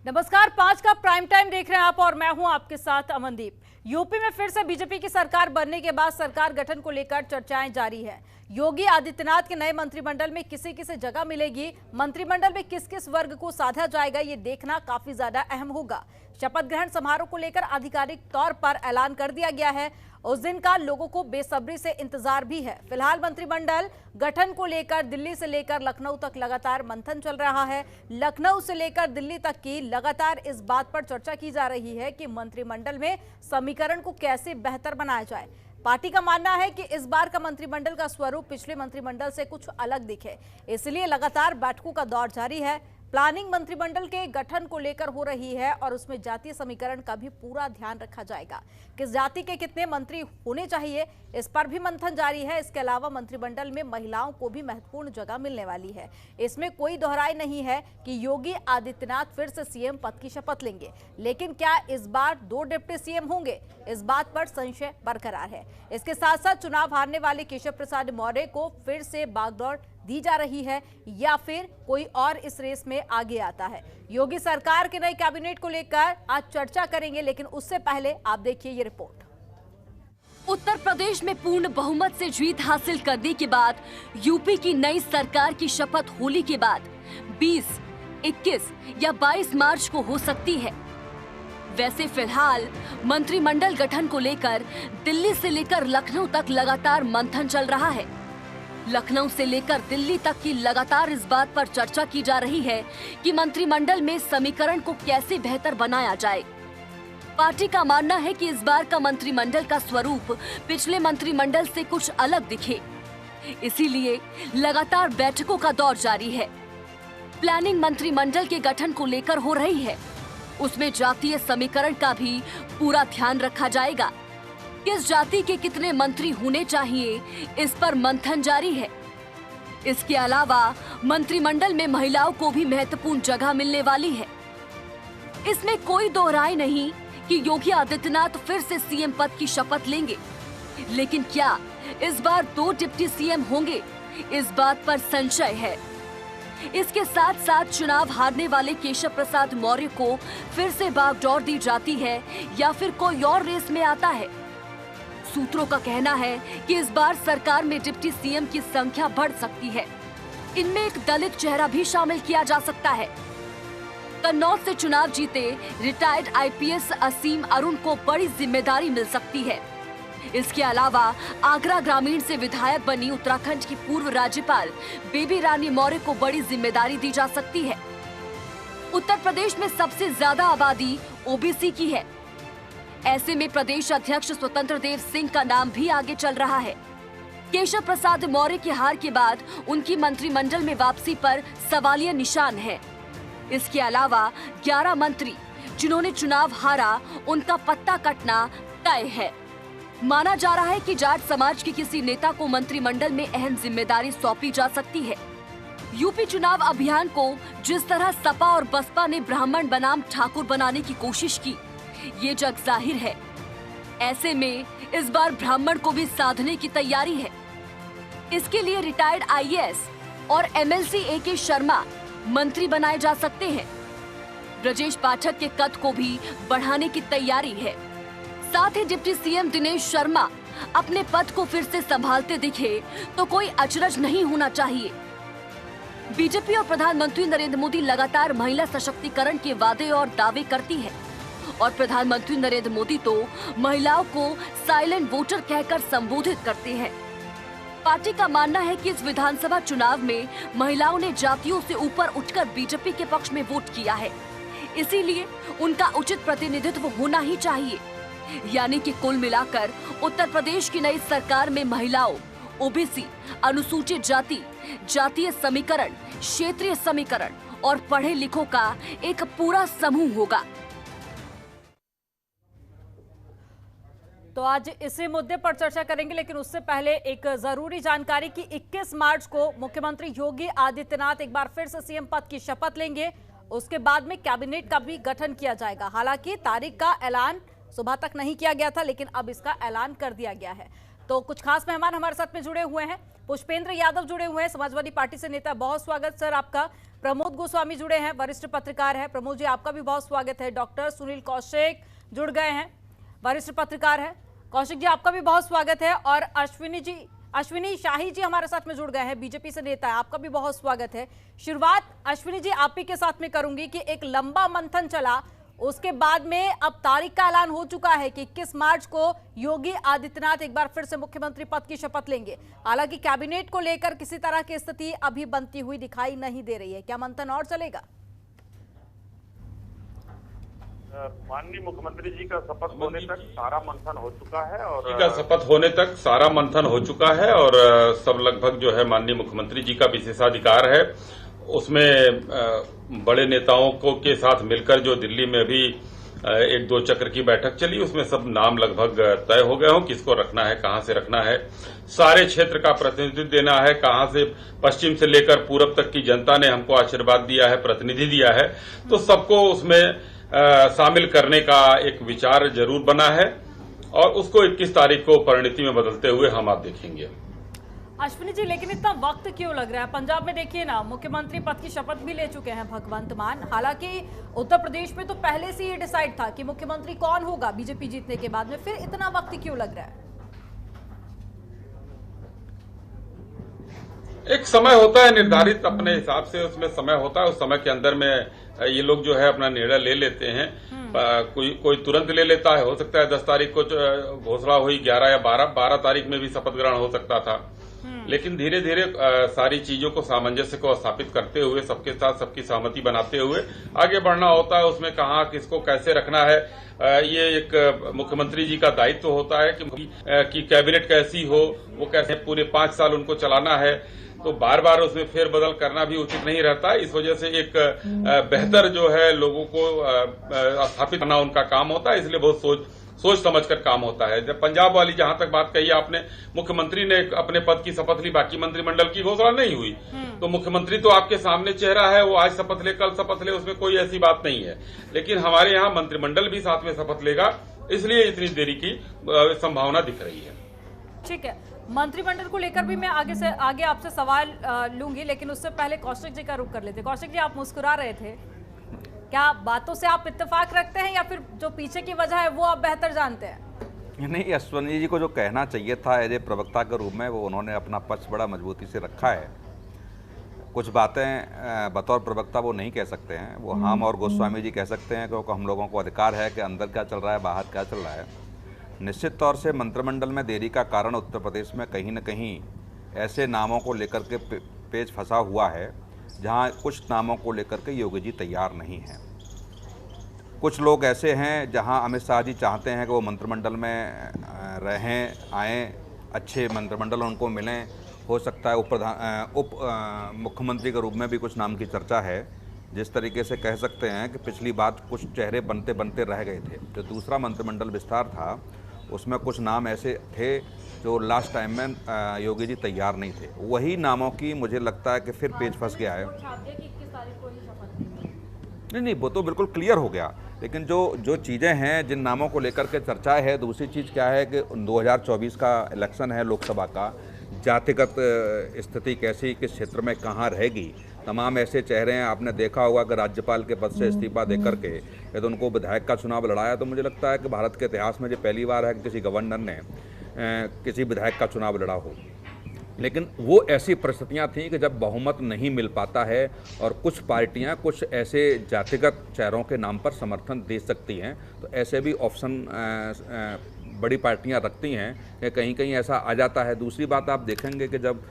नमस्कार, 5 का prime time देख रहे हैं आप और मैं हूं आपके साथ अमनदीप। यूपी में फिर से बीजेपी की सरकार बनने के बाद सरकार गठन को लेकर चर्चाएं जारी है। योगी आदित्यनाथ के नए मंत्रिमंडल में किसे किसे जगह मिलेगी, मंत्रिमंडल में किस किस वर्ग को साधा जाएगा, ये देखना काफी ज्यादा अहम होगा। शपथ ग्रहण समारोह को लेकर आधिकारिक तौर पर ऐलान कर दिया गया है। उस दिन का लोगों को बेसब्री से इंतजार भी है। फिलहाल मंत्रिमंडल गठन को लेकर दिल्ली से लेकर लखनऊ तक लगातार मंथन चल रहा है। लखनऊ से लेकर दिल्ली तक की लगातार इस बात पर चर्चा की जा रही है कि मंत्रिमंडल में समीकरण को कैसे बेहतर बनाया जाए। पार्टी का मानना है कि इस बार का मंत्रिमंडल का स्वरूप पिछले मंत्रिमंडल से कुछ अलग दिखे, इसलिए लगातार बैठकों का दौर जारी है। प्लानिंग मंत्रिमंडल के गठन को लेकर हो रही है और उसमें जातीय समीकरण का भी पूरा ध्यान रखा जाएगा। किस जाति के कितने मंत्री होने चाहिए, इस पर भी मंथन जारी है। इसके अलावा मंत्रिमंडल में महिलाओं को भी महत्वपूर्ण जगह मिलने वाली है। इसमें कोई दोहराई नहीं है कि योगी आदित्यनाथ फिर से सीएम पद की शपथ लेंगे, लेकिन क्या इस बार 2 डिप्टी सीएम होंगे, इस बात पर संशय बरकरार है। इसके साथ साथ चुनाव हारने वाले केशव प्रसाद मौर्य को फिर से बागडोर दी जा रही है या फिर कोई और इस रेस में आगे आता है। योगी सरकार के नए कैबिनेट को लेकर आज चर्चा करेंगे, लेकिन उससे पहले आप देखिए ये रिपोर्ट। उत्तर प्रदेश में पूर्ण बहुमत से जीत हासिल करने के बाद यूपी की नई सरकार की शपथ होली के बाद 20, 21 या 22 मार्च को हो सकती है। वैसे फिलहाल मंत्रिमंडल गठन को लेकर दिल्ली से लेकर लखनऊ तक लगातार मंथन चल रहा है। लखनऊ से लेकर दिल्ली तक की लगातार इस बात पर चर्चा की जा रही है कि मंत्रिमंडल में समीकरण को कैसे बेहतर बनाया जाए। पार्टी का मानना है कि इस बार का मंत्रिमंडल का स्वरूप पिछले मंत्रिमंडल से कुछ अलग दिखे, इसीलिए लगातार बैठकों का दौर जारी है। प्लानिंग मंत्रिमंडल के गठन को लेकर हो रही है, उसमें जातीय समीकरण का भी पूरा ध्यान रखा जाएगा। किस जाति के कितने मंत्री होने चाहिए, इस पर मंथन जारी है। इसके अलावा मंत्रिमंडल में महिलाओं को भी महत्वपूर्ण जगह मिलने वाली है। इसमें कोई दोहराई नहीं कि योगी आदित्यनाथ फिर से सीएम पद की शपथ लेंगे, लेकिन क्या इस बार 2 डिप्टी सीएम होंगे, इस बात पर संशय है। इसके साथ साथ चुनाव हारने वाले केशव प्रसाद मौर्य को फिर से बागडोर दी जाती है या फिर कोई और रेस में आता है। सूत्रों का कहना है कि इस बार सरकार में डिप्टी सीएम की संख्या बढ़ सकती है। इनमें एक दलित चेहरा भी शामिल किया जा सकता है। कन्नौज से चुनाव जीते रिटायर्ड आईपीएस असीम अरुण को बड़ी जिम्मेदारी मिल सकती है। इसके अलावा आगरा ग्रामीण से विधायक बनी उत्तराखंड की पूर्व राज्यपाल बेबी रानी मौर्य को बड़ी जिम्मेदारी दी जा सकती है। उत्तर प्रदेश में सबसे ज्यादा आबादी ओबीसी की है। ऐसे में प्रदेश अध्यक्ष स्वतंत्र देव सिंह का नाम भी आगे चल रहा है। केशव प्रसाद मौर्य की हार के बाद उनकी मंत्रिमंडल में वापसी पर सवालिया निशान है। इसके अलावा 11 मंत्री जिन्होंने चुनाव हारा, उनका पत्ता कटना तय है। माना जा रहा है कि जाट समाज के किसी नेता को मंत्रिमंडल में अहम जिम्मेदारी सौंपी जा सकती है। यूपी चुनाव अभियान को जिस तरह सपा और बसपा ने ब्राह्मण बनाम ठाकुर बनाने की कोशिश की, ये जग जाहिर है। ऐसे में इस बार ब्राह्मण को भी साधने की तैयारी है। इसके लिए रिटायर्ड आईएएस और एमएलसी एके शर्मा मंत्री बनाए जा सकते हैं। ब्रजेश पाठक के कद को भी बढ़ाने की तैयारी है। साथ ही डिप्टी सीएम दिनेश शर्मा अपने पद को फिर से संभालते दिखे तो कोई अचरज नहीं होना चाहिए। बीजेपी और प्रधानमंत्री नरेंद्र मोदी लगातार महिला सशक्तिकरण के वादे और दावे करती है और प्रधानमंत्री नरेंद्र मोदी तो महिलाओं को साइलेंट वोटर कहकर संबोधित करते हैं। पार्टी का मानना है कि इस विधानसभा चुनाव में महिलाओं ने जातियों से ऊपर उठकर बीजेपी के पक्ष में वोट किया है, इसीलिए उनका उचित प्रतिनिधित्व होना ही चाहिए। यानी कि कुल मिलाकर उत्तर प्रदेश की नई सरकार में महिलाओं, ओबीसी, अनुसूचित जाति, जातीय समीकरण, क्षेत्रीय समीकरण और पढ़े लिखों का एक पूरा समूह होगा। तो आज इसी मुद्दे पर चर्चा करेंगे, लेकिन उससे पहले एक जरूरी जानकारी कि 21 मार्च को मुख्यमंत्री योगी आदित्यनाथ एक बार फिर से सीएम पद की शपथ लेंगे। उसके बाद में कैबिनेट का भी गठन किया जाएगा। हालांकि तारीख का ऐलान सुबह तक नहीं किया गया था, लेकिन अब इसका ऐलान कर दिया गया है। तो तो कुछ खास मेहमान हमारे साथ में जुड़े हुए हैं। पुष्पेंद्र यादव जुड़े हुए हैं, समाजवादी पार्टी से नेता। बहुत स्वागत सर आपका। प्रमोद गोस्वामी जुड़े हैं, वरिष्ठ पत्रकार है। प्रमोद जी आपका भी बहुत स्वागत है। डॉक्टर सुनील कौशिक जुड़ गए हैं, वरिष्ठ पत्रकार है। कौशिक जी आपका भी बहुत स्वागत है। और अश्विनी शाही जी हमारे साथ में जुड़ गए हैं, बीजेपी से नेता है, आपका भी बहुत स्वागत है। शुरुआत अश्विनी जी आप ही के साथ में करूंगी कि एक लंबा मंथन चला, उसके बाद में अब तारीख का ऐलान हो चुका है कि 21 मार्च को योगी आदित्यनाथ एक बार फिर से मुख्यमंत्री पद की शपथ लेंगे। हालांकि कैबिनेट को लेकर किसी तरह की स्थिति अभी बनती हुई दिखाई नहीं दे रही है। क्या मंथन और चलेगा? माननीय मुख्यमंत्री जी का शपथ होने तक सारा मंथन हो चुका है और सब लगभग जो है माननीय मुख्यमंत्री जी का विशेषाधिकार है। उसमें बड़े नेताओं को के साथ मिलकर जो दिल्ली में भी 1-2 चक्र की बैठक चली, उसमें सब नाम लगभग तय हो गए हों, किसको रखना है, कहां से रखना है। सारे क्षेत्र का प्रतिनिधित्व देना है, कहां से पश्चिम से लेकर पूरब तक की जनता ने हमको आशीर्वाद दिया है, प्रतिनिधि दिया है, तो सबको उसमें शामिल करने का एक विचार जरूर बना है और उसको 21 तारीख को परिणति में बदलते हुए हम आप देखेंगे। अश्विनी जी लेकिन इतना वक्त क्यों लग रहा है? पंजाब में देखिए ना, मुख्यमंत्री पद की शपथ भी ले चुके हैं भगवंत मान। हालांकि उत्तर प्रदेश में तो पहले से ये डिसाइड था कि मुख्यमंत्री कौन होगा बीजेपी जीतने के बाद में, फिर इतना वक्त क्यों लग रहा है? एक समय होता है निर्धारित, अपने हिसाब से उसमें समय होता है। उस समय के अंदर में ये लोग जो है अपना निर्णय ले लेते हैं। कोई तुरंत ले लेता है, हो सकता है 10 तारीख को घोषणा हुई, 11 या 12 तारीख में भी शपथ ग्रहण हो सकता था। लेकिन धीरे धीरे सारी चीजों को सामंजस्य को स्थापित करते हुए, सबके साथ सबकी सहमति बनाते हुए आगे बढ़ना होता है। उसमें कहाँ किसको कैसे रखना है, ये एक मुख्यमंत्री जी का दायित्व होता है कि कैबिनेट कैसी हो, वो कैसे पूरे 5 साल उनको चलाना है, तो बार बार उसमें फेरबदल करना भी उचित नहीं रहता। इस वजह से एक बेहतर जो है लोगों को स्थापित करना उनका काम होता है, इसलिए बहुत सोच समझकर काम होता है। जब पंजाब वाली जहां तक बात कही आपने, मुख्यमंत्री ने अपने पद की शपथ ली, बाकी मंत्रिमंडल की घोषणा नहीं हुई, तो मुख्यमंत्री तो आपके सामने चेहरा है, वो आज शपथ ले कल शपथ ले, उसमें कोई ऐसी बात नहीं है। लेकिन हमारे यहाँ मंत्रिमंडल भी साथ में शपथ लेगा, इसलिए इतनी देरी की संभावना दिख रही है। ठीक है, मंत्रिमंडल को लेकर भी मैं आगे आपसे सवाल लूंगी, लेकिन उससे पहले कौशिक जी का रुख कर लेते। कौशिक जी आप मुस्कुरा रहे थे, क्या बातों से आप इत्तेफाक रखते हैं या फिर जो पीछे की वजह है वो आप बेहतर जानते हैं? नहीं, अश्विनी जी को जो कहना चाहिए था एज ए प्रवक्ता के रूप में, वो उन्होंने अपना पक्ष बड़ा मजबूती से रखा है। कुछ बातें बतौर प्रवक्ता वो नहीं कह सकते हैं, वो हम और गोस्वामी जी कह सकते हैं, क्योंकि हम लोगों को अधिकार है कि अंदर क्या चल रहा है, बाहर क्या चल रहा है। निश्चित तौर से मंत्रिमंडल में देरी का कारण उत्तर प्रदेश में कहीं न कहीं ऐसे नामों को लेकर के पेच फंसा हुआ है जहां कुछ नामों को लेकर के योगी जी तैयार नहीं हैं। कुछ लोग ऐसे हैं जहां अमित शाह जी चाहते हैं कि वो मंत्रिमंडल में रहें, आएँ, अच्छे मंत्रिमंडल उनको मिलें। हो सकता है उप मुख्यमंत्री के रूप में भी कुछ नाम की चर्चा है। जिस तरीके से कह सकते हैं कि पिछली बात कुछ चेहरे बनते बनते रह गए थे। जो दूसरा मंत्रिमंडल विस्तार था उसमें कुछ नाम ऐसे थे जो लास्ट टाइम में योगी जी तैयार नहीं थे। वही नामों की मुझे लगता है कि फिर पेच फंस गया है। नहीं, वो तो बिल्कुल क्लियर हो गया, लेकिन जो चीज़ें हैं, जिन नामों को लेकर के चर्चा है, दूसरी चीज़ क्या है कि 2024 का इलेक्शन है लोकसभा का, जातिगत स्थिति कैसी, किस क्षेत्र में कहाँ रहेगी। तमाम ऐसे चेहरे हैं, आपने देखा होगा कि राज्यपाल के पद से इस्तीफा देकर के यदि उनको विधायक का चुनाव लड़ाया, तो मुझे लगता है कि भारत के इतिहास में ये पहली बार है कि किसी गवर्नर ने किसी विधायक का चुनाव लड़ा हो। लेकिन वो ऐसी परिस्थितियां थीं कि जब बहुमत नहीं मिल पाता है और कुछ पार्टियां कुछ ऐसे जातिगत चेहरों के नाम पर समर्थन दे सकती हैं, तो ऐसे भी ऑप्शन बड़ी पार्टियां रखती हैं कि कहीं कहीं ऐसा आ जाता है। दूसरी बात आप देखेंगे कि जब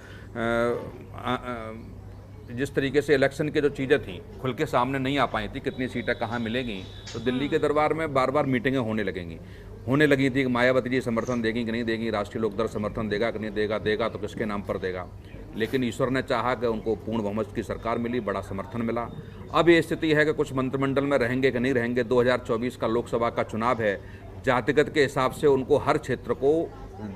जिस तरीके से इलेक्शन की जो चीज़ें थी खुल के सामने नहीं आ पाई थी, कितनी सीटें कहाँ मिलेंगी, तो दिल्ली के दरबार में बार बार मीटिंगें होने लगी थी कि मायावती जी समर्थन देगी कि नहीं देगी, राष्ट्रीय लोकदल समर्थन देगा कि नहीं देगा, देगा तो किसके नाम पर देगा। लेकिन ईश्वर ने चाहा कि उनको पूर्ण बहुमत की सरकार मिली, बड़ा समर्थन मिला। अब ये स्थिति है कि कुछ मंत्रिमंडल में रहेंगे कि नहीं रहेंगे। 2024 का लोकसभा का चुनाव है, जातिगत के हिसाब से उनको हर क्षेत्र को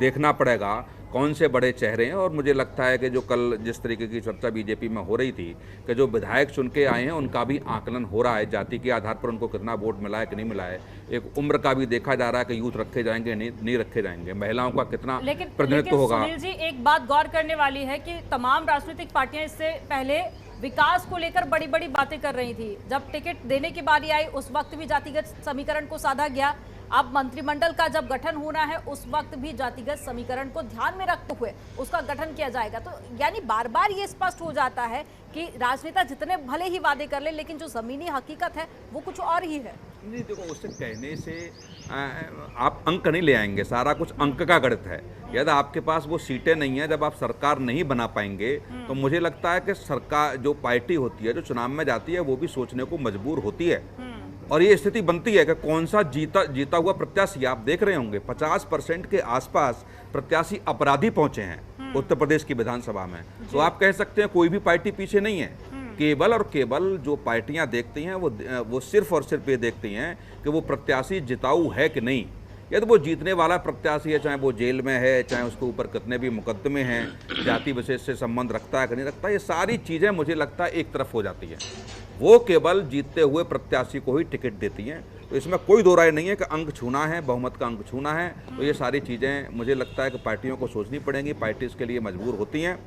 देखना पड़ेगा, कौन से बड़े चेहरे हैं। और मुझे लगता है कि जो कल जिस तरीके की चर्चा बीजेपी में हो रही थी कि जो विधायक चुन के आए हैं उनका भी आकलन हो रहा है, जाति के आधार पर उनको कितना वोट मिला है कि नहीं मिला है। एक उम्र का भी देखा जा रहा है कि यूथ रखे जाएंगे नहीं रखे जाएंगे, महिलाओं का कितना प्रतिनिधित्व होगा। सुनील जी, एक बात गौर करने वाली है कि तमाम राजनीतिक पार्टियां इससे पहले विकास को लेकर बड़ी बड़ी बातें कर रही थी। जब टिकट देने की बारी आई उस वक्त भी जातिगत समीकरण को साधा गया। अब मंत्रिमंडल का जब गठन होना है उस वक्त भी जातिगत समीकरण को ध्यान में रखते हुए उसका गठन किया जाएगा। तो यानी बार बार ये स्पष्ट हो जाता है कि राजनेता जितने भले ही वादे कर ले लेकिन जो जमीनी हकीकत है वो कुछ और ही है। नहीं देखो, उससे कहने से आप अंक नहीं ले आएंगे, सारा कुछ अंक का गणित है। यदि आपके पास वो सीटें नहीं है, जब आप सरकार नहीं बना पाएंगे तो मुझे लगता है कि सरकार जो पार्टी होती है जो चुनाव में जाती है वो भी सोचने को मजबूर होती है। और ये स्थिति बनती है कि कौन सा जीता हुआ प्रत्याशी। आप देख रहे होंगे 50% के आसपास प्रत्याशी अपराधी पहुंचे हैं उत्तर प्रदेश की विधानसभा में। तो आप कह सकते हैं कोई भी पार्टी पीछे नहीं है। केवल और केवल जो पार्टियां देखती हैं वो सिर्फ और सिर्फ ये देखती हैं कि वो प्रत्याशी जिताऊ है कि नहीं। यदि वो जीतने वाला प्रत्याशी है, चाहे वो जेल में है, चाहे उसके ऊपर कितने भी मुकदमे हैं, जाति विशेष से संबंध रखता है कि नहीं रखता, ये सारी चीज़ें मुझे लगता है एक तरफ हो जाती है। वो केवल जीतते हुए प्रत्याशी को ही टिकट देती हैं। तो इसमें कोई दो राय नहीं है कि अंक छूना है, बहुमत का अंक छूना है। तो ये सारी चीज़ें मुझे लगता है कि पार्टियों को सोचनी पड़ेंगी, पार्टी इसके लिए मजबूर होती हैं।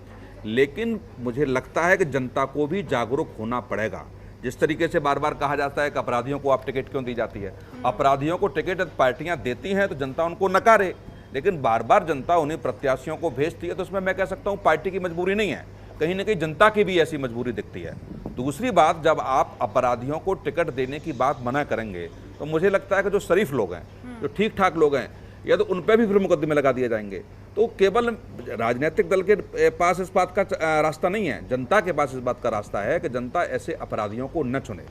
लेकिन मुझे लगता है कि जनता को भी जागरूक होना पड़ेगा। जिस तरीके से बार बार कहा जाता है कि अपराधियों को आप टिकट क्यों दी जाती है, अपराधियों को टिकट पार्टियां देती हैं तो जनता उनको नकारे, लेकिन बार बार जनता उन्हीं प्रत्याशियों को भेजती है। तो उसमें मैं कह सकता हूं पार्टी की मजबूरी नहीं है, कहीं ना कहीं जनता की भी ऐसी मजबूरी दिखती है। दूसरी बात, जब आप अपराधियों को टिकट देने की बात मना करेंगे तो मुझे लगता है कि जो शरीफ लोग हैं, जो ठीक ठाक लोग हैं, या तो उन पर भी फिर मुकदमे लगा दिए जाएंगे। तो केवल राजनीतिक दल के पास इस बात का रास्ता नहीं है, जनता के पास इस बात का रास्ता है कि जनता ऐसे अपराधियों को न चुने।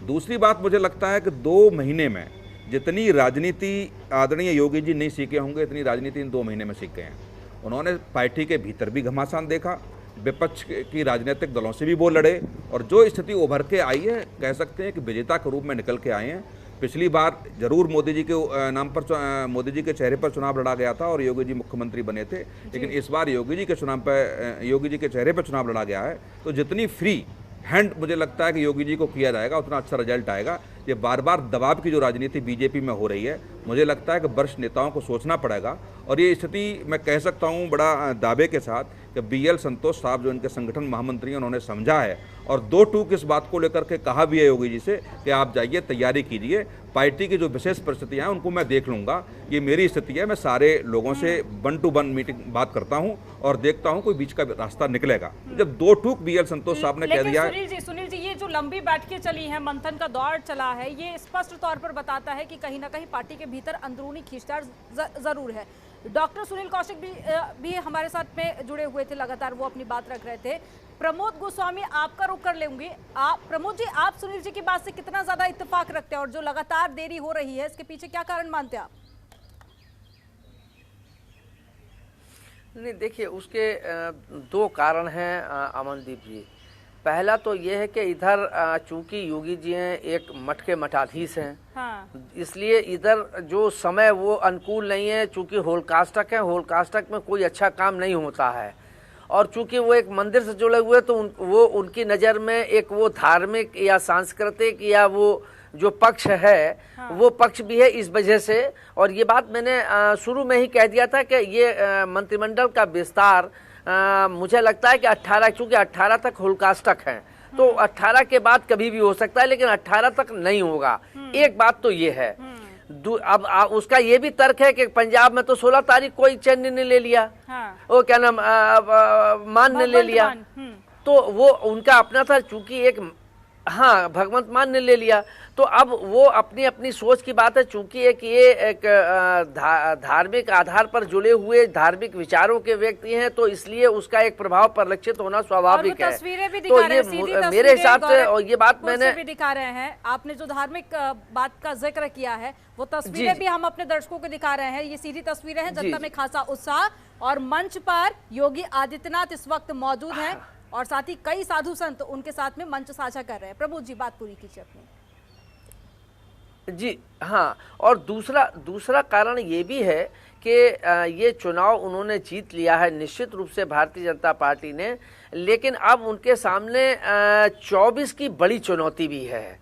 दूसरी बात, मुझे लगता है कि 2 महीने में जितनी राजनीति आदरणीय योगी जी नहीं सीखे होंगे इतनी राजनीति इन 2 महीने में सीख गए हैं। उन्होंने पार्टी के भीतर भी घमासान देखा, विपक्ष की राजनीतिक दलों से भी वो लड़े, और जो स्थिति उभर के आई है कह सकते हैं कि विजेता के रूप में निकल के आए हैं। पिछली बार जरूर मोदी जी के नाम पर, मोदी जी के चेहरे पर चुनाव लड़ा गया था और योगी जी मुख्यमंत्री बने थे, लेकिन इस बार योगी जी के चेहरे पर चुनाव लड़ा गया है। तो जितनी फ्री हैंड मुझे लगता है कि योगी जी को किया जाएगा उतना अच्छा रिजल्ट आएगा। ये बार बार दबाव की जो राजनीति बीजेपी में हो रही है, मुझे लगता है कि वरिष्ठ नेताओं को सोचना पड़ेगा। और ये स्थिति मैं कह सकता हूँ बड़ा दावे के साथ कि BL संतोष साहब जो इनके संगठन महामंत्री हैं उन्होंने समझा है और 2 टूक इस बात को लेकर के कहा भी है योगी जी से कि आप जाइए, तैयारी कीजिए, पार्टी की जो विशेष परिस्थितियां हैं उनको मैं देख लूंगा। ये मेरी स्थिति है, मैं सारे लोगों से 1 to 1 मीटिंग बात करता हूं और देखता हूं कोई बीच का रास्ता निकलेगा। जब 2 टूक BL संतोष साहब ने कह दिया है। सुनील जी, ये जो लंबी बैठकें चली हैं, मंथन का दौर चला है, ये स्पष्ट तौर पर बताता है कि कहीं ना कहीं पार्टी के भीतर अंदरूनी खींचतान जरूर है। डॉक्टर सुनील कौशिक भी हमारे साथ में जुड़े हुए थे, लगातार वो अपनी बात रख रहे थे। प्रमोद गोस्वामी, आपका रुख कर लेंगे। प्रमोद जी, आप सुनील जी की बात से कितना ज्यादा इत्तेफाक रखते हैं और जो लगातार देरी हो रही है इसके पीछे क्या कारण मानते हैं आप? नहीं, देखिए उसके 2 कारण हैं अमनदीप जी। पहला तो ये है कि इधर चूंकि योगी जी हैं एक मठ के मठाधीश हैं, हाँ। इसलिए इधर जो समय वो अनुकूल नहीं है। चूंकि होलकास्टक है, होलकास्टक में कोई अच्छा काम नहीं होता है, और चूंकि वो एक मंदिर से जुड़े हुए तो वो उनकी नज़र में एक वो धार्मिक या सांस्कृतिक या वो जो पक्ष है, हाँ। वो पक्ष भी है इस वजह से। और ये बात मैंने शुरू में ही कह दिया था कि ये मंत्रिमंडल का विस्तार मुझे लगता है कि 18, चूंकि 18 तक होलकास्टक है तो 18 के बाद कभी भी हो सकता है, लेकिन 18 तक नहीं होगा। एक बात तो ये है। अब उसका ये भी तर्क है कि पंजाब में तो 16 तारीख को ही चैन ने ले लिया, हाँ। वो क्या नाम मान ने ले लिया, तो वो उनका अपना था, चूंकि एक हाँ भगवंत मान ने ले लिया। तो अब वो अपनी अपनी सोच की बात है, चूंकि एक धार्मिक आधार पर जुड़े हुए धार्मिक विचारों के व्यक्ति हैं, तो इसलिए उसका एक प्रभाव परिलक्षित होना स्वाभाविक है। तस्वीरें भी तो ये मेरे हिसाब से, और ये बात मैंने भी दिखा रहे हैं, आपने जो धार्मिक बात का जिक्र किया है वो तस्वीरें भी हम अपने दर्शकों को दिखा रहे हैं। ये सीधी तस्वीरें हैं, जनता में खासा उत्साह, और मंच पर योगी आदित्यनाथ इस वक्त मौजूद हैं और साथ ही कई साधु संत उनके साथ में मंच साझा कर रहे हैं। प्रमोद जी, बात पूरी कीजिए अपनी। जी हाँ, और दूसरा कारण ये भी है कि ये चुनाव उन्होंने जीत लिया है निश्चित रूप से भारतीय जनता पार्टी ने, लेकिन अब उनके सामने 24 की बड़ी चुनौती भी है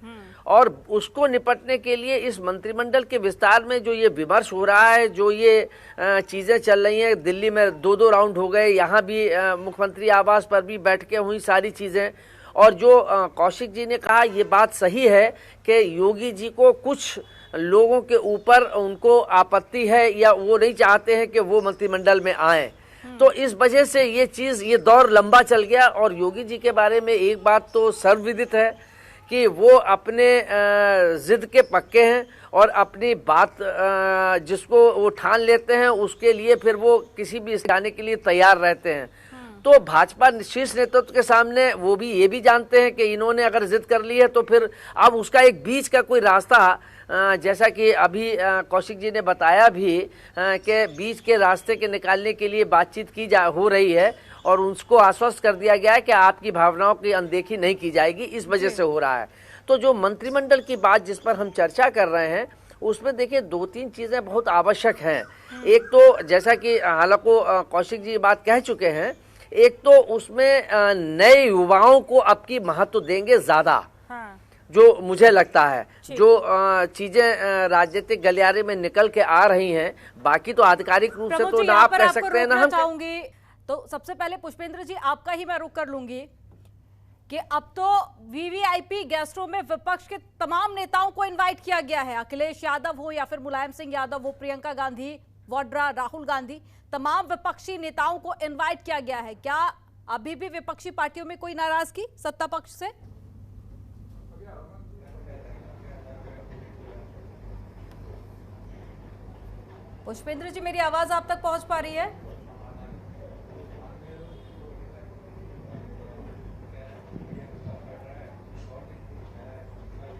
और उसको निपटने के लिए इस मंत्रिमंडल के विस्तार में जो ये विमर्श हो रहा है, जो ये चीज़ें चल रही हैं, दिल्ली में 2-2 राउंड हो गए, यहाँ भी मुख्यमंत्री आवास पर भी बैठकें हुई, सारी चीज़ें, और जो कौशिक जी ने कहा ये बात सही है कि योगी जी को कुछ लोगों के ऊपर उनको आपत्ति है या वो नहीं चाहते हैं कि वो मंत्रिमंडल में आए, तो इस वजह से ये दौर लंबा चल गया। और योगी जी के बारे में एक बात तो सर्वविदित है कि वो अपने जिद के पक्के हैं और अपनी बात जिसको वो ठान लेते हैं उसके लिए फिर वो किसी भी जाने के लिए तैयार रहते हैं। तो भाजपा शीर्ष नेतृत्व के सामने वो भी ये भी जानते हैं कि इन्होंने अगर जिद कर ली है तो फिर अब उसका एक बीच का कोई रास्ता, जैसा कि अभी कौशिक जी ने बताया भी कि बीच के रास्ते के निकालने के लिए बातचीत हो रही है और उसको आश्वस्त कर दिया गया है कि आपकी भावनाओं की अनदेखी नहीं की जाएगी, इस वजह से हो रहा है। तो जो मंत्रिमंडल की बात जिस पर हम चर्चा कर रहे हैं उसमें देखिए 2-3 चीज़ें बहुत आवश्यक हैं। एक तो जैसा कि हालांकि कौशिक जी बात कह चुके हैं, एक तो उसमें नए युवाओं को अब की महत्व देंगे ज़्यादा, जो मुझे लगता है जो चीजें राजनीतिक गलियारे में निकल के आ रही हैं, बाकी तो आधिकारिक रूप से तो ना आप कह सकते हैं ना हम चाहूंगी। तो सबसे पहले पुष्पेंद्र जी आपका ही मैं रुख कर लूंगी कि अब तो वीवीआईपी गेस्ट रूम में विपक्ष के तमाम नेताओं को इनवाइट किया गया है, अखिलेश यादव हो या फिर मुलायम सिंह यादव हो, प्रियंका गांधी, वाड्रा, राहुल गांधी, तमाम विपक्षी नेताओं को इनवाइट किया गया है। क्या अभी भी विपक्षी पार्टियों में कोई नाराजगी सत्ता पक्ष से? पुष्पेंद्र जी मेरी आवाज आप तक पहुंच पा रही है?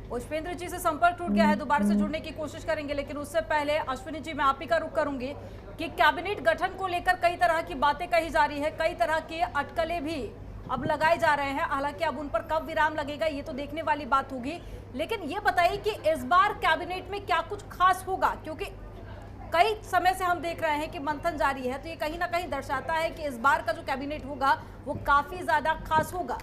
पुष्पेंद्र जी से संपर्क टूट गया है, दोबारा से जुड़ने की कोशिश करेंगे, लेकिन उससे पहले अश्विनी जी मैं आप ही का रुख करूंगी कि कैबिनेट गठन को लेकर कई तरह की बातें कही जा रही है, कई तरह के अटकलें भी अब लगाए जा रहे हैं। हालांकि अब उन पर कब विराम लगेगा ये तो देखने वाली बात होगी, लेकिन ये बताइए कि इस बार कैबिनेट में क्या कुछ खास होगा, क्योंकि कई समय से हम देख रहे हैं कि मंथन जारी है, तो ये कहीं ना कहीं दर्शाता है कि इस बार का जो कैबिनेट होगा वो काफी ज्यादा खास होगा।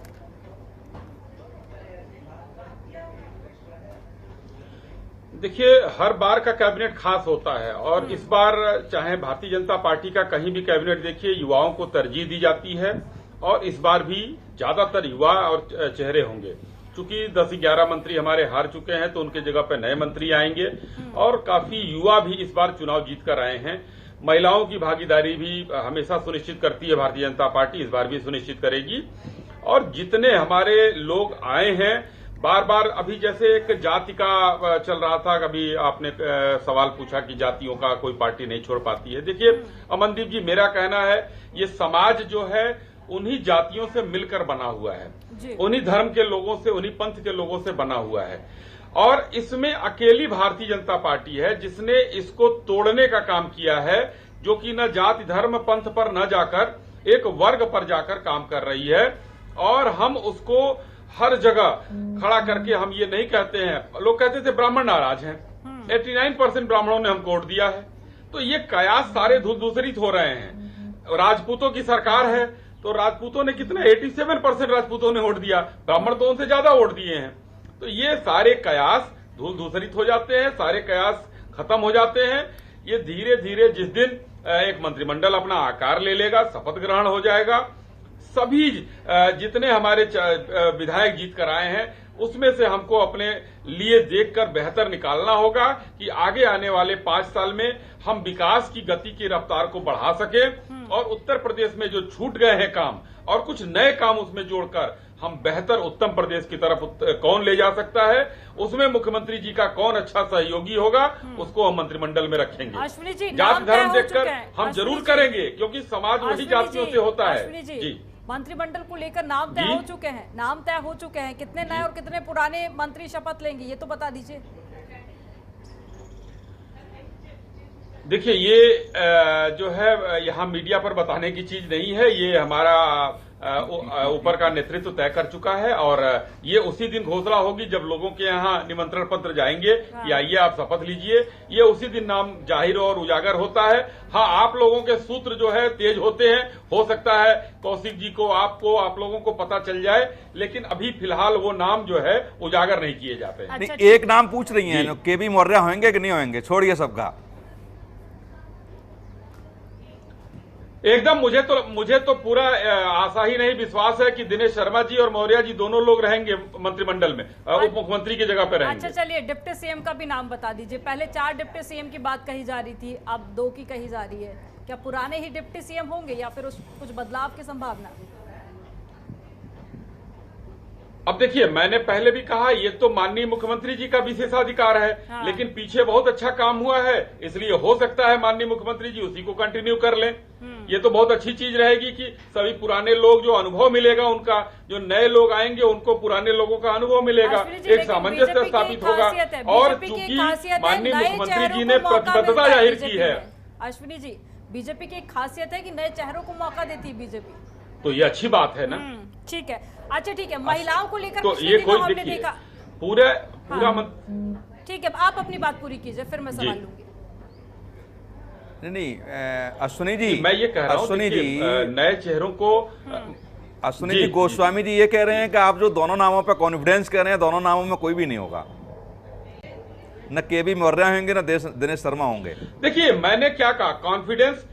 देखिए, हर बार का कैबिनेट खास होता है और इस बार चाहे भारतीय जनता पार्टी का कहीं भी कैबिनेट देखिए, युवाओं को तरजीह दी जाती है और इस बार भी ज्यादातर युवा और चेहरे होंगे। चूंकि 10-11 मंत्री हमारे हार चुके हैं तो उनके जगह पे नए मंत्री आएंगे और काफी युवा भी इस बार चुनाव जीत कर आए हैं। महिलाओं की भागीदारी भी हमेशा सुनिश्चित करती है भारतीय जनता पार्टी, इस बार भी सुनिश्चित करेगी। और जितने हमारे लोग आए हैं बार बार, अभी जैसे एक जाति का चल रहा था, कभी आपने सवाल पूछा कि जातियों का कोई पार्टी नहीं छोड़ पाती है। देखिए अमनदीप जी, मेरा कहना है ये समाज जो है उन्हीं जातियों से मिलकर बना हुआ है, उन्हीं धर्म के लोगों से, उन्हीं पंथ के लोगों से बना हुआ है और इसमें अकेली भारतीय जनता पार्टी है जिसने इसको तोड़ने का काम किया है, जो कि न जाति धर्म पंथ पर न जाकर एक वर्ग पर जाकर काम कर रही है। और हम उसको हर जगह खड़ा करके हम ये नहीं कहते हैं, लोग कहते थे ब्राह्मण नाराज हैं, 89% ब्राह्मणों ने हमको वोट दिया है, तो ये कयास सारे धूल-दूसरित हो रहे हैं। राजपूतों की सरकार है तो राजपूतों ने कितना 87% राजपूतों ने वोट दिया, ब्राह्मण तो उनसे ज्यादा वोट दिए हैं। तो ये सारे कयास धूल-दूसरित हो जाते हैं, सारे कयास खत्म हो जाते हैं। ये धीरे धीरे जिस दिन एक मंत्रिमंडल अपना आकार ले लेगा, शपथ ग्रहण हो जाएगा, सभी जितने हमारे विधायक जीत कर आए हैं उसमें से हमको अपने लिए देखकर बेहतर निकालना होगा कि आगे आने वाले 5 साल में हम विकास की गति की रफ्तार को बढ़ा सकें और उत्तर प्रदेश में जो छूट गए हैं काम और कुछ नए काम उसमें जोड़कर हम बेहतर उत्तम प्रदेश की तरफ कौन ले जा सकता है, उसमें मुख्यमंत्री जी का कौन अच्छा सहयोगी होगा, उसको हम मंत्रिमंडल में रखेंगे। जाति धर्म देखकर हम जरूर करेंगे, क्योंकि समाज वही जातियों से होता है। जी, मंत्रिमंडल को लेकर नाम तय हो चुके हैं, कितने नए और कितने पुराने मंत्री शपथ लेंगे ये तो बता दीजिए। देखिए, ये जो है यहाँ मीडिया पर बताने की चीज नहीं है, ये हमारा ऊपर का नेतृत्व तय कर चुका है और ये उसी दिन घोषणा होगी जब लोगों के यहाँ निमंत्रण पत्र जाएंगे कि आइए आप शपथ लीजिए। ये उसी दिन नाम जाहिर और उजागर होता है। हाँ, आप लोगों के सूत्र जो है तेज होते हैं, हो सकता है कौशिक जी को, आपको, आप लोगों को पता चल जाए, लेकिन अभी फिलहाल वो नाम जो है उजागर नहीं किए जाते हैं। अच्छा, एक नाम पूछ रही हैं, केबी मौर्य होंगे कि नहीं होंगे? छोड़िए सबका। एकदम मुझे तो पूरा आशा ही नहीं, विश्वास है कि दिनेश शर्मा जी और मौर्य जी दोनों लोग रहेंगे मंत्रिमंडल में, उप मुख्यमंत्री की जगह पे रहेंगे। अच्छा चलिए, डिप्टी सीएम का भी नाम बता दीजिए। पहले 4 डिप्टी सीएम की बात कही जा रही थी, अब 2 की कही जा रही है। क्या पुराने ही डिप्टी सीएम होंगे या फिर कुछ बदलाव की संभावना? अब देखिए, मैंने पहले भी कहा ये तो माननीय मुख्यमंत्री जी का विशेषाधिकार है। हाँ। लेकिन पीछे बहुत अच्छा काम हुआ है, इसलिए हो सकता है माननीय मुख्यमंत्री जी उसी को कंटिन्यू कर लें। ये तो बहुत अच्छी चीज रहेगी कि सभी पुराने लोग, जो अनुभव मिलेगा उनका, जो नए लोग आएंगे उनको पुराने लोगों का अनुभव मिलेगा, एक सामंजस्य स्थापित होगा। और चूंकि माननीय मुख्यमंत्री जी ने प्रतिबद्धता जाहिर की है। अश्विनी जी, बीजेपी की एक खासियत है कि नए चेहरों को मौका देती है बीजेपी, तो ये अच्छी बात है ना। ठीक है। अच्छा ठीक है, महिलाओं को लेकर तो ये कोई हमने देखा पूरा ठीक है, आप अपनी बात पूरी कीजिए, फिर मैं सवाल लूंगी। नहीं, अश्विनी जी, मैं ये कह रहा हूं, अश्विनी जी, नए चेहरों को, अश्विनी जी, गोस्वामी जी ये कह रहे हैं कि आप जो दोनों नामों पे कॉन्फिडेंस कर रहे हैं, दोनों नामों में कोई भी नहीं होगा, न केबी मौर्य होंगे न दिनेश शर्मा होंगे। देखिए, मैंने क्या कहा, कॉन्फिडेंस,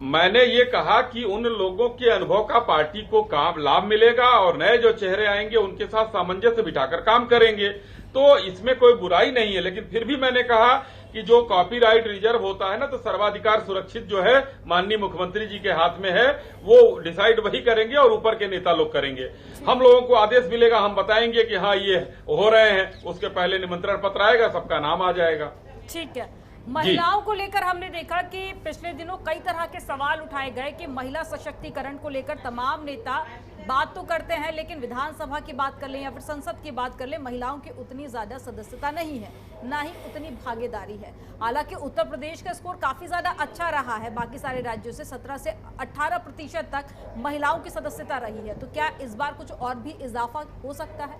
मैंने ये कहा कि उन लोगों के अनुभव का पार्टी को काम लाभ मिलेगा और नए जो चेहरे आएंगे उनके साथ सामंजस्य बिठाकर काम करेंगे, तो इसमें कोई बुराई नहीं है। लेकिन फिर भी मैंने कहा कि जो कॉपीराइट रिजर्व होता है ना, तो सर्वाधिकार सुरक्षित जो है माननीय मुख्यमंत्री जी के हाथ में है, वो डिसाइड वही करेंगे और ऊपर के नेता लोग करेंगे। हम लोगों को आदेश मिलेगा, हम बताएंगे कि हाँ ये हो रहे हैं, उसके पहले निमंत्रण पत्र आएगा, सबका नाम आ जाएगा। ठीक है। महिलाओं को लेकर हमने देखा कि पिछले दिनों कई तरह के सवाल उठाए गए कि महिला सशक्तिकरण को लेकर तमाम नेता बात तो करते हैं, लेकिन विधानसभा की बात कर लें या फिर संसद की बात कर लें, महिलाओं की उतनी ज्यादा सदस्यता नहीं है, ना ही उतनी भागीदारी है। हालांकि उत्तर प्रदेश का स्कोर काफी ज्यादा अच्छा रहा है, बाकी सारे राज्यों से 17 से 18% तक महिलाओं की सदस्यता रही है। तो क्या इस बार कुछ और भी इजाफा हो सकता है?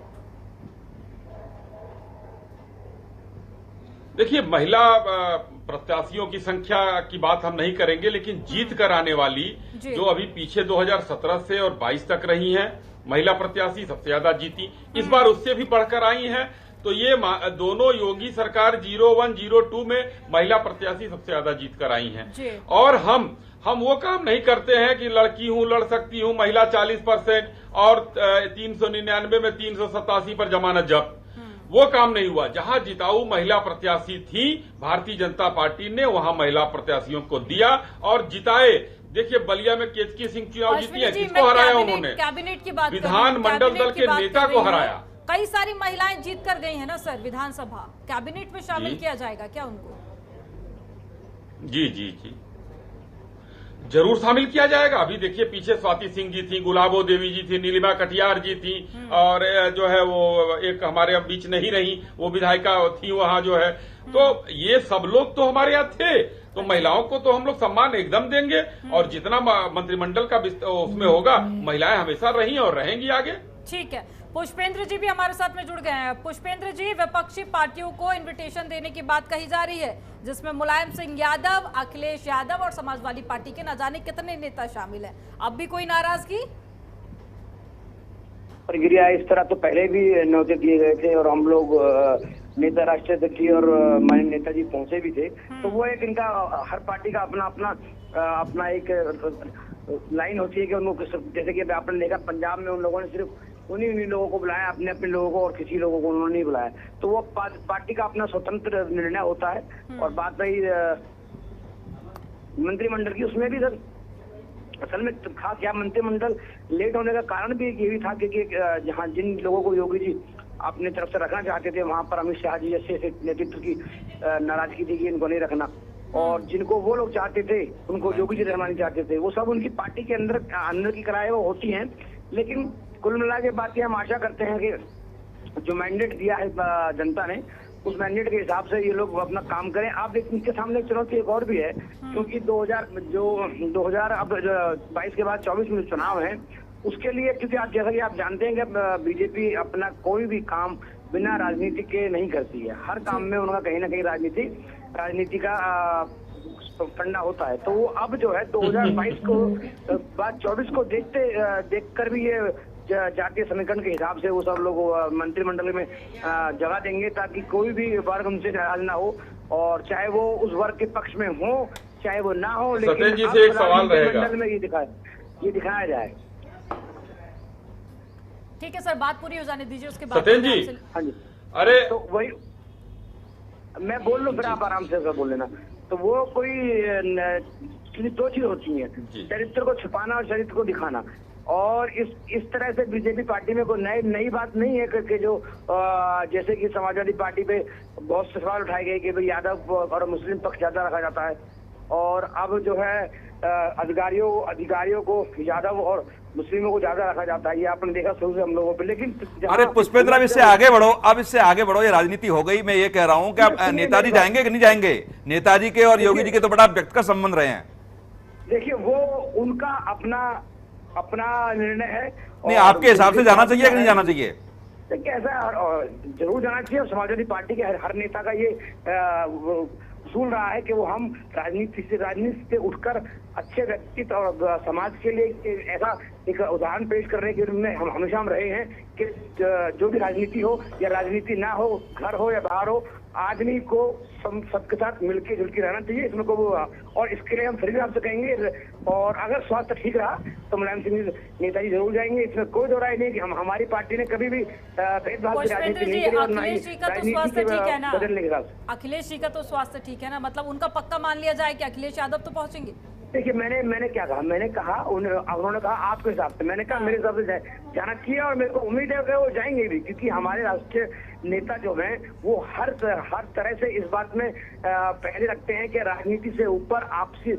देखिए, महिला प्रत्याशियों की संख्या की बात हम नहीं करेंगे, लेकिन जीत कर आने वाली जो अभी पीछे 2017 से और 22 तक रही हैं महिला प्रत्याशी, सबसे ज्यादा जीती, इस बार उससे भी बढ़कर आई हैं। तो ये दोनों योगी सरकार 01, 02 में महिला प्रत्याशी सबसे ज्यादा जीत कर आई हैं। और हम वो काम नहीं करते हैं कि लड़की हूं, लड़ सकती हूं, महिला 40% और 399 में 387 पर जमानत जब्त, वो काम नहीं हुआ। जहां जिताऊ महिला प्रत्याशी थी, भारतीय जनता पार्टी ने वहां महिला प्रत्याशियों को दिया और जिताए। देखिए, बलिया में केतकी सिंह चुनाव जीती है, किसको हराया उन्होंने? कैबिनेट की बात, विधानमंडल दल के नेता को हराया। कई सारी महिलाएं जीत कर गई है ना सर विधानसभा, कैबिनेट में शामिल किया जाएगा क्या उनको? जी जी जी, जरूर शामिल किया जाएगा। अभी देखिए, पीछे स्वाति सिंह जी थी, गुलाबो देवी जी थी, नीलिमा कटियार जी थी, और जो है वो एक हमारे बीच नहीं रही, वो विधायिका थी वहां जो है। तो ये सब लोग तो हमारे यहाँ थे, तो महिलाओं को तो हम लोग सम्मान एकदम देंगे। और जितना मंत्रिमंडल का उसमें होगा, महिलाएं हमेशा रही और रहेंगी आगे। ठीक है। पुष्पेंद्र जी भी हमारे साथ में जुड़ गए हैं। पुष्पेंद्र जी, विपक्षी पार्टियों को इनविटेशन देने की बात कही जा रही है, जिसमें मुलायम सिंह यादव, अखिलेश यादव और समाजवादी पार्टी के न जाने कितने नेता शामिल हैं। अब भी कोई नाराजगी? प्रक्रिया इस तरह तो पहले भी न्योते दिए गए थे और हम लोग नेता, राष्ट्रीय अध्यक्ष और माननीय नेताजी पहुंचे भी थे। तो वो एक इनका हर पार्टी का अपना एक लाइन होती है कि उनको, जैसे कि आपने देखा पंजाब में उन लोगों ने सिर्फ उन्हीं लोगों को बुलाया, अपने लोगों को, और किसी लोगों को उन्होंने नहीं बुलाया। तो वो पार्टी का अपना स्वतंत्र निर्णय होता है। और बात रही मंत्रिमंडल की, उसमें भी सर असल में खास क्या मंत्रिमंडल लेट होने का कारण भी ये भी था क्योंकि जहाँ जिन लोगों को योगी जी अपने तरफ से रखना चाहते थे, वहां पर अमित शाह जी जैसे नेतृत्व की नाराजगी थी कि इनको नहीं रखना, और जिनको वो लोग चाहते थे उनको योगी जी रहना नहीं चाहते थे। वो सब उनकी पार्टी के अंदर की कराए वो होती हैं। लेकिन कुल मिला के बात हम आशा करते हैं कि जो मैंडेट दिया है जनता ने, उस मैंडेट के हिसाब से ये लोग अपना काम करें। आप इनके सामने चुनौती एक और भी है, क्योंकि 2022 के बाद 24 में चुनाव है, उसके लिए, क्योंकि आप जैसा कि आप जानते हैं कि बीजेपी अपना कोई भी काम बिना राजनीति के नहीं करती है। हर काम में उनका कहीं ना कहीं राजनीति का फंडा होता है। तो वो अब जो है 2022 को बाद 24 को देखकर भी ये जातीय समीकरण के हिसाब से वो सब लोग मंत्रिमंडल में जगह देंगे, ताकि कोई भी वर्ग उनसे नाराज ना हो, और चाहे वो उस वर्ग के पक्ष में हो चाहे वो ना हो, लेकिन जी से एक सवाल रहेगा में ये दिखाया जाए। ठीक है सर, बात पूरी हो जाने दीजिए, उसके बाद सत्येंद्र जी। हाँ जी, अरे तो वही मैं बोल लूं, फिर आप आराम से बोल लेना। तो वो कोई दो चीज होती है, चरित्र को छुपाना और चरित्र को दिखाना। और इस तरह से बीजेपी पार्टी में कोई नई बात नहीं है कि जो जैसे कि समाजवादी पार्टी पे बहुत से सवाल उठाए गए कि भाई यादव और मुस्लिम पक्ष ज्यादा रखा जाता है, और अब जो है अधिकारियों को यादव और मुस्लिमों को ज्यादा रखा जाता है। ये आपने देखा शुरू से हम लोगों पे। लेकिन अरे पुष्पेंद्र, अब इससे आगे बढ़ो, ये राजनीति हो गई। मैं ये कह रहा हूं कि अब नेताजी जाएंगे कि नहीं जाएंगे? नेताजी के और योगी जी के तो बड़ा व्यक्तिगत संबंध रहे हैं। देखिए, वो उनका अपना निर्णय है। नहीं, आपके हिसाब से जाना चाहिए कि नहीं जाना चाहिए? ऐसा जरूर जाना चाहिए। समाजवादी पार्टी के हर नेता का ये उसूल रहा है कि वो हम राजनीति से उठकर अच्छे व्यक्तित्व और समाज के लिए ऐसा एक उदाहरण पेश करने के रूप में हम हमेशा रहे हैं कि जो भी राजनीति हो या राजनीति ना हो, घर हो या बाहर हो, आदमी को सबके साथ मिलके जुलके रहना चाहिए। इसमें को और इसके लिए हम फिर भी आपसे कहेंगे, और अगर स्वास्थ्य ठीक रहा तो मुलायम सिंह नेताजी जरूर जाएंगे। इसमें कोई दो राय नहीं कि हमारी पार्टी ने कभी भी भेदभाव की राजनीति नहीं करी, और ना ही राजनीति बदलने के साथ। अखिलेश जी का तो स्वास्थ्य ठीक है ना, मतलब उनका पक्का मान लिया जाए कि अखिलेश यादव तो पहुंचेंगे? देखिए, मैंने क्या कहा, उन्होंने कहा आपके हिसाब से, मैंने कहा मेरे हिसाब से जाना चाहिए, और मेरे को उम्मीद है कि वो जाएंगे भी, क्योंकि हमारे राष्ट्रीय नेता जो हैं वो हर तरह से इस बात में पहले रखते हैं कि राजनीति से ऊपर आपसी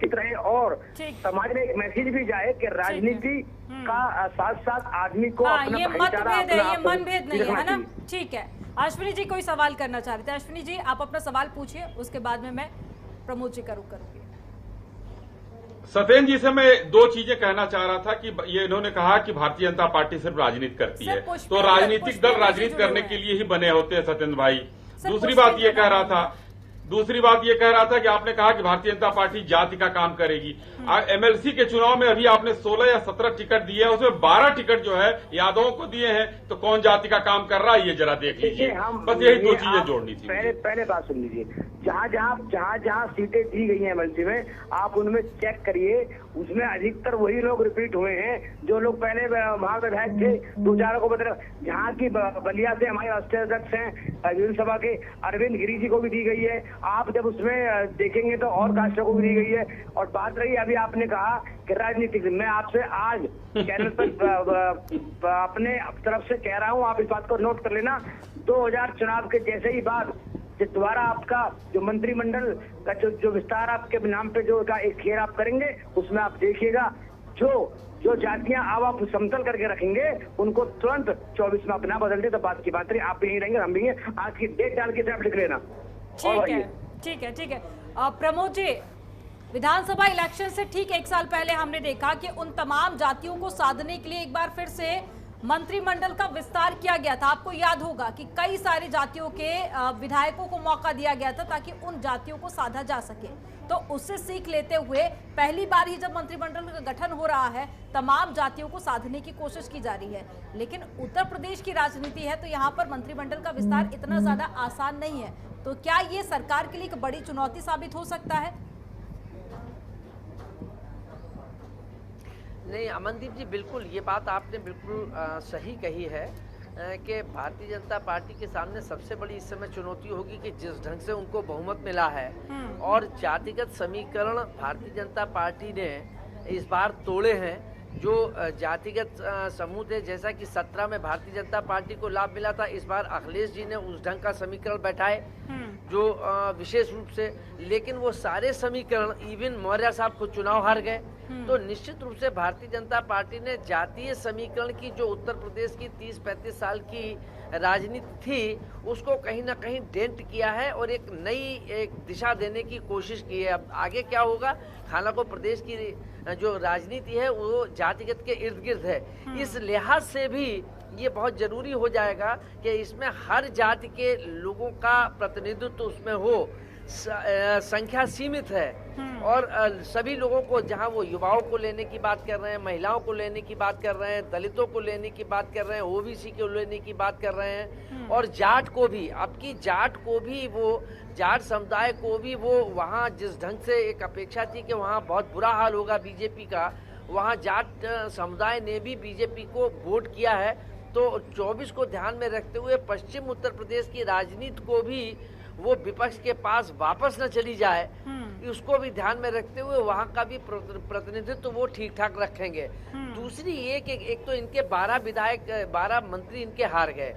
टिक रहे, और समाज में एक मैसेज भी जाए कि राजनीति का साथ साथ आदमी को अपना ये मतभेद है, ये मनभेद नहीं है ना। चाहिए। ठीक है, अश्विनी जी कोई सवाल करना चाह रहे थे। अश्विनी जी, आप अपना सवाल पूछिए, उसके बाद में मैं प्रमोद जी का रुख करूंगी। सत्येंद्र जी से मैं दो चीजें कहना चाह रहा था कि ये इन्होंने कहा कि भारतीय जनता पार्टी सिर्फ राजनीति करती है, तो राजनीतिक दल राजनीति करने के लिए ही बने होते हैं सत्येंद्र भाई। दूसरी बात ये कह रहा था कि आपने कहा कि भारतीय जनता पार्टी जाति का काम करेगी। एमएलसी के चुनाव में अभी आपने 16 या 17 टिकट दिए हैं, उसमें 12 टिकट जो है यादवों को दिए हैं, तो कौन जाति का काम कर रहा है ये जरा देख लीजिए। बस यही दो चीजें जोड़नी थी। पहले बात सुन लीजिए, जहाँ सीटें दी गई हैं एमएलसी में, आप उनमें चेक करिए, उसमें अधिकतर वही लोग रिपीट हुए हैं जो लोग पहले वहां विधायक थे। 2-4 को बदल, जहाँ की बलिया से हमारे राष्ट्रीय अध्यक्ष हैं विधानसभा के अरविंद गिरी जी को भी दी गई है। आप जब उसमें देखेंगे तो और कास्टों को भी दी गई है। और बात रही, अभी आपने कहा कि राजनीति, मैं आपसे आज चैनल पर अपने तरफ से कह रहा हूँ, आप इस बात को नोट कर लेना, 2000 चुनाव के जैसे ही बाद दोबारा आपका जो मंत्रिमंडल का जो विस्तार आपके नाम पे जो का एक खेल आप करेंगे, उसमें आप देखिएगा जो जातियां आप समतल करके रखेंगे उनको तुरंत 24 में अपना बदल दे, तो बात की बात रही। आप भी यहीं रहेंगे, हम भी हैं। आज की डेट डाल के आप लिख लेना। ठीक है। प्रमोद जी, विधानसभा इलेक्शन से ठीक 1 साल पहले हमने देखा कि उन तमाम जातियों को साधने के लिए एक बार फिर से मंत्रिमंडल का विस्तार किया गया था। आपको याद होगा कि कई सारी जातियों के विधायकों को मौका दिया गया था ताकि उन जातियों को साधा जा सके। तो उससे सीख लेते हुए पहली बार ही जब मंत्रिमंडल का गठन हो रहा है, तमाम जातियों को साधने की कोशिश की जा रही है। लेकिन उत्तर प्रदेश की राजनीति है तो यहाँ पर मंत्रिमंडल का विस्तार इतना ज्यादा आसान नहीं है। तो क्या ये सरकार के लिए एक बड़ी चुनौती साबित हो सकता है? नहीं अमनदीप जी, बिल्कुल ये बात आपने बिल्कुल सही कही है कि भारतीय जनता पार्टी के सामने सबसे बड़ी इस समय चुनौती होगी कि जिस ढंग से उनको बहुमत मिला है और जातिगत समीकरण भारतीय जनता पार्टी ने इस बार तोड़े हैं। जो जातिगत समूह थे, जैसा कि 17 में भारतीय जनता पार्टी को लाभ मिला था, इस बार अखिलेश जी ने उस ढंग का समीकरण बैठाए जो विशेष रूप से, लेकिन वो सारे समीकरण, इवन मौर्य साहब खुद चुनाव हार गए, तो निश्चित रूप से भारतीय जनता पार्टी ने जातीय समीकरण की जो उत्तर प्रदेश की 30-35 साल की राजनीति थी उसको कहीं ना कहीं डेंट किया है और एक नई दिशा देने की कोशिश की है। अब आगे क्या होगा, हालांकि प्रदेश की जो राजनीति है वो जातिगत के इर्द गिर्द है, इस लिहाज से भी ये बहुत जरूरी हो जाएगा कि इसमें हर जाति के लोगों का प्रतिनिधित्व उसमें हो। संख्या सीमित है और सभी लोगों को, जहां वो युवाओं को लेने की बात कर रहे हैं, महिलाओं को लेने की बात कर रहे हैं, दलितों को लेने की बात कर रहे हैं, ओबीसी को लेने की बात कर रहे हैं और जाट को भी, अब की जाट को भी, वो जाट समुदाय को भी वो वहाँ जिस ढंग से एक अपेक्षा थी कि वहाँ बहुत बुरा हाल होगा बीजेपी का, वहाँ जाट समुदाय ने भी बीजेपी को वोट किया है। तो 24 को ध्यान में रखते हुए पश्चिम उत्तर प्रदेश की राजनीति को भी वो विपक्ष के पास वापस न चली जाए, उसको भी ध्यान में रखते हुए वहाँ का भी प्रतिनिधित्व वो ठीक ठाक रखेंगे। दूसरी एक तो इनके 12 विधायक, 12 मंत्री इनके हार गए।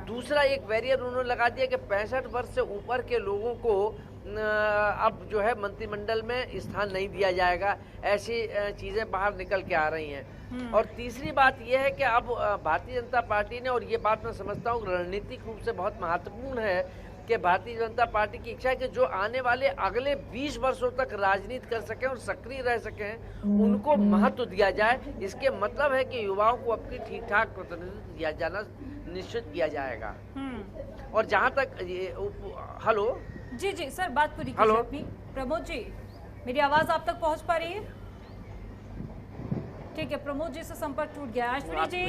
दूसरा एक बैरियर उन्होंने लगा दिया कि 65 वर्ष से ऊपर के लोगों को अब जो है मंत्रिमंडल में स्थान नहीं दिया जाएगा। ऐसी चीजें बाहर निकल के आ रही हैं। और तीसरी बात यह है कि अब भारतीय जनता पार्टी ने, और ये बात मैं समझता हूँ रणनीतिक रूप से बहुत महत्वपूर्ण है, कि भारतीय जनता पार्टी की इच्छा है कि जो आने वाले अगले 20 वर्षों तक राजनीति कर सकें और सक्रिय रह सकें, उनको महत्व दिया जाए। इसके मतलब है कि युवाओं को अपनी ठीक ठाक प्रतिनिधित्व दिया जाना निश्चित किया जाएगा। और जहां तक ये हेलो जी जी सर, बात पूरी हेलो अपनी। प्रमोद जी, मेरी आवाज आप तक पहुंच पा रही है? ठीक है, प्रमोद जी से संपर्क टूट गया। अश्विनी जी,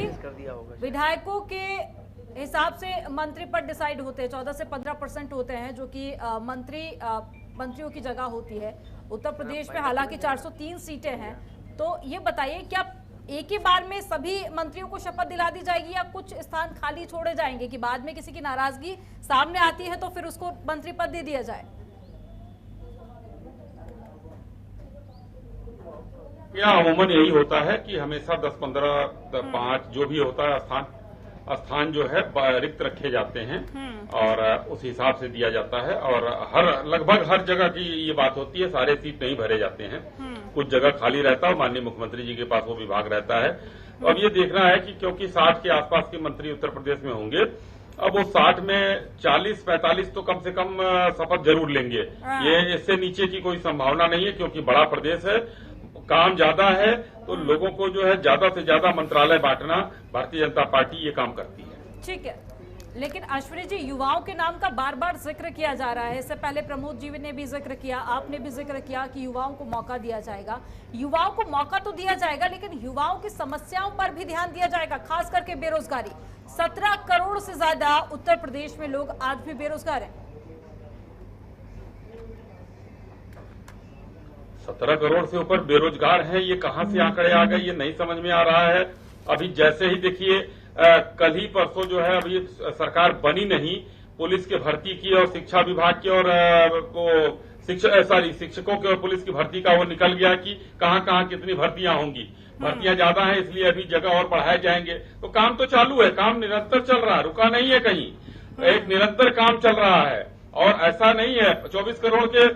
विधायकों के हिसाब से मंत्री पद डिसाइड होते हैं, 14 से 15% होते हैं जो कि मंत्रियों की जगह होती है उत्तर प्रदेश में। हालांकि 403 सीटें हैं, तो ये बताइए क्या एक ही बार में सभी मंत्रियों को शपथ दिला दी जाएगी या कुछ स्थान खाली छोड़े जाएंगे कि बाद में किसी की नाराजगी सामने आती है तो फिर उसको मंत्री पद दे दिया जाए? या अमूमन यही होता है कि हमेशा 10-15 5 जो भी होता है स्थान जो है रिक्त रखे जाते हैं और उस हिसाब से दिया जाता है। और लगभग हर जगह की ये बात होती है, सारे सीट नहीं भरे जाते हैं, कुछ जगह खाली रहता है। माननीय मुख्यमंत्री जी के पास वो विभाग रहता है। अब ये देखना है कि क्योंकि 60 के आसपास के मंत्री उत्तर प्रदेश में होंगे, अब वो 60 में 40-45 तो कम से कम शपथ जरूर लेंगे। ये इससे नीचे की कोई संभावना नहीं है, क्योंकि बड़ा प्रदेश है, काम ज्यादा है, तो लोगों को जो है ज्यादा से ज्यादा मंत्रालय बांटना भारतीय जनता पार्टी ये काम करती है। ठीक है, लेकिन अश्विनी जी, युवाओं के नाम का बार बार जिक्र किया जा रहा है। इससे पहले प्रमोद जी ने भी जिक्र किया, आपने भी जिक्र किया कि युवाओं को मौका दिया जाएगा। युवाओं को मौका तो दिया जाएगा, लेकिन युवाओं की समस्याओं पर भी ध्यान दिया जाएगा, खास करके बेरोजगारी। 17 करोड़ से ज्यादा उत्तर प्रदेश में लोग आज भी बेरोजगार हैं। 17 करोड़ से ऊपर बेरोजगार हैं, ये कहां से आंकड़े आ गए, ये नहीं समझ में आ रहा है। अभी जैसे ही देखिए कल ही परसों जो है, अभी सरकार बनी नहीं, पुलिस के भर्ती की और शिक्षा विभाग की और शिक्षकों के और पुलिस की भर्ती का वो निकल गया कि कहां कहां कितनी भर्तियां होंगी। भर्तियां ज्यादा हैं, इसलिए अभी जगह और बढ़ाए जाएंगे। तो काम तो चालू है, काम निरंतर चल रहा है, रुका नहीं है कहीं, एक निरंतर काम चल रहा है। और ऐसा नहीं है 24 करोड़ के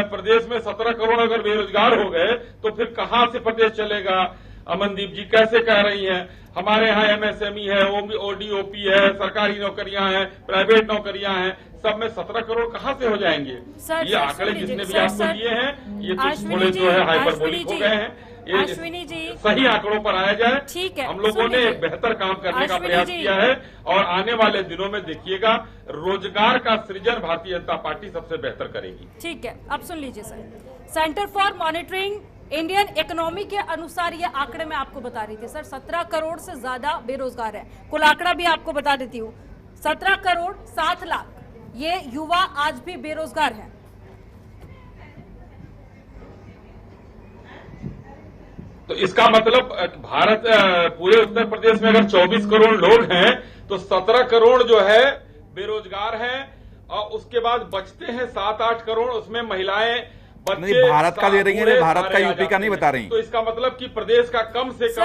प्रदेश में 17 करोड़ अगर बेरोजगार हो गए तो फिर कहां से प्रदेश चलेगा? अमनदीप जी कैसे कह रही हैं? हमारे यहाँ एमएसएमई है, ओडीओपी है, सरकारी नौकरियां हैं, प्राइवेट नौकरियां हैं, सब में 17 करोड़ कहां से हो जाएंगे? ये आंकड़े जितने भी आपको दिए हैं ये कुछ थोड़े जो है हाइपरबोलिक हो गए हैं। अश्विनी जी, सही आंकड़ों पर आया जाए। ठीक है, हम लोगों ने एक बेहतर काम करने का प्रयास किया है और आने वाले दिनों में देखिएगा रोजगार का सृजन भारतीय जनता पार्टी सबसे बेहतर करेगी। ठीक है, अब सुन लीजिए sir, centre for monitoring Indian economy के अनुसार ये आंकड़े मैं आपको बता रही थी सर, 17 करोड़ से ज्यादा बेरोजगार है। कुल आंकड़ा भी आपको बता देती हूँ, 17 करोड़ 7 लाख ये युवा आज भी बेरोजगार है। तो इसका मतलब भारत पूरे उत्तर प्रदेश में अगर 24 करोड़ लोग हैं तो 17 करोड़ जो है बेरोजगार हैं और उसके बाद बचते हैं 7-8 करोड़, उसमें महिलाएं नहीं, भारत का ले रही है, भारत का यूपी का नहीं बता रही। तो इसका मतलब कि प्रदेश का कम से कम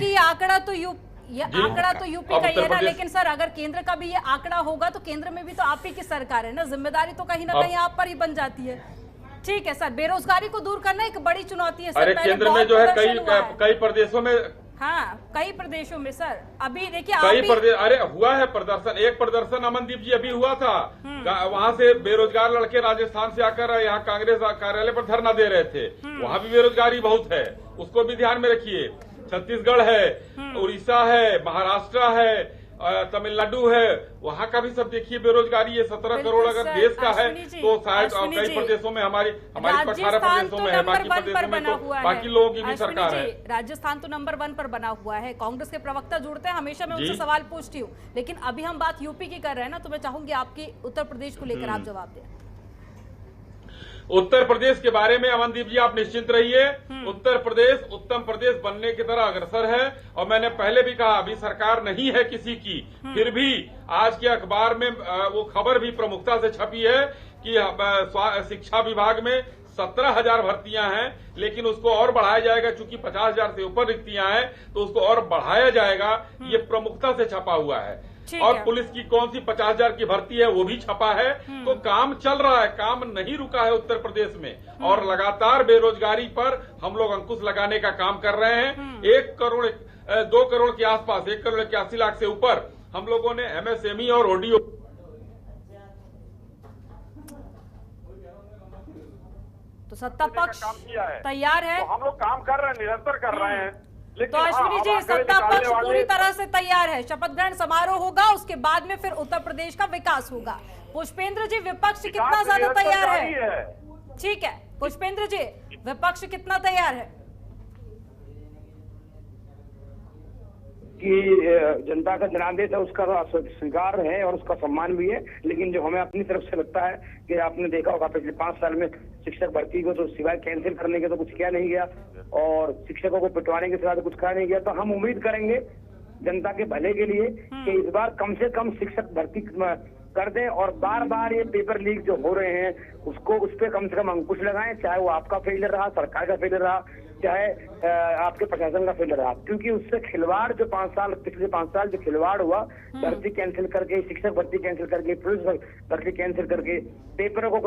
ये आंकड़ा तो यूपी का ही है ना, लेकिन सर अगर केंद्र का भी ये आंकड़ा होगा तो केंद्र में भी तो आप ही की सरकार है ना, जिम्मेदारी तो कहीं ना कहीं आप पर ही बन जाती है। ठीक है सर, बेरोजगारी को दूर करना एक बड़ी चुनौती है सर। अरे पहले केंद्र में बहुत जो है प्रदर्शन हुआ है। कई प्रदेशों में, हाँ कई प्रदेशों में सर, अभी देखिए कई प्रदेश, अरे हुआ है प्रदर्शन। एक प्रदर्शन अमनदीप जी अभी हुआ था, वहां से बेरोजगार लड़के राजस्थान से आकर यहाँ कांग्रेस कार्यालय पर धरना दे रहे थे। वहां भी बेरोजगारी बहुत है, उसको भी ध्यान में रखिए। छत्तीसगढ़ है, उड़ीसा है, महाराष्ट्र है, तमिलनाडु है, वहाँ का भी सब देखिए बेरोजगारी है। 17 करोड़ अगर देश का है तो शायद कई प्रदेशों में हमारी 18 प्रदेशों में है, बाकी प्रदेशों में तो बाकी लोगों की भी सरकार है। राजस्थान तो नंबर 1 पर बना हुआ है। कांग्रेस के प्रवक्ता जुड़ते हैं, हमेशा मैं उनसे सवाल पूछती हूँ, लेकिन अभी हम बात यूपी की कर रहे हैं ना, तो मैं चाहूंगी आपकी उत्तर प्रदेश को लेकर आप जवाब दें। उत्तर प्रदेश के बारे में अमनदीप जी आप निश्चिंत रहिए, उत्तर प्रदेश उत्तम प्रदेश बनने की तरह अग्रसर है। और मैंने पहले भी कहा, अभी सरकार नहीं है किसी की, फिर भी आज के अखबार में वो खबर भी प्रमुखता से छपी है कि शिक्षा विभाग में 17,000 भर्तियां हैं, लेकिन उसको और बढ़ाया जाएगा। चूंकि 50,000 से ऊपर रिक्तियां हैं तो उसको और बढ़ाया जाएगा, ये प्रमुखता से छपा हुआ है। और पुलिस की कौन सी 50,000 की भर्ती है वो भी छपा है। तो काम चल रहा है, काम नहीं रुका है उत्तर प्रदेश में। और लगातार बेरोजगारी पर हम लोग अंकुश लगाने का काम कर रहे हैं। 2 करोड़ के आसपास, 1,81,00,000 से ऊपर हम लोगों ने MSME और ODO तो सत्ता पक्ष तैयार है, तो हम लोग काम कर रहे हैं, निरंतर कर रहे हैं। तो अश्विनी जी, सत्ता पक्ष पूरी तरह से तैयार है। शपथ ग्रहण समारोह होगा, उसके बाद में फिर उत्तर प्रदेश का विकास होगा। पुष्पेंद्र जी, विपक्ष कितना ज्यादा तैयार है? ठीक है पुष्पेंद्र जी, विपक्ष कितना तैयार है? कि जनता का जनादेश है उसका स्वीकार है और उसका सम्मान भी है, लेकिन जो हमें अपनी तरफ से लगता है कि आपने देखा होगा पिछले 5 साल में शिक्षक भर्ती को तो सिवाय कैंसिल करने के तो कुछ किया नहीं गया, और शिक्षकों को पिटवाने के सिवाय तो कुछ कहा नहीं गया। तो हम उम्मीद करेंगे जनता के भले के लिए कि इस बार कम से कम शिक्षक भर्ती कर दें, और बार बार ये पेपर लीक जो हो रहे हैं उसको उस पर कम से कम अंकुश लगाएं, चाहे वो आपका फेलियर रहा, सरकार का फेलियर रहा, चाहे आपके प्रशासन का फेलियर रहा। क्योंकि उससे खिलवाड़ जो पिछले 5 साल जो खिलवाड़ हुआ, भर्ती कैंसिल करके, शिक्षक भर्ती कैंसिल करके, पुलिस भर्ती कैंसिल करके, पेपरों को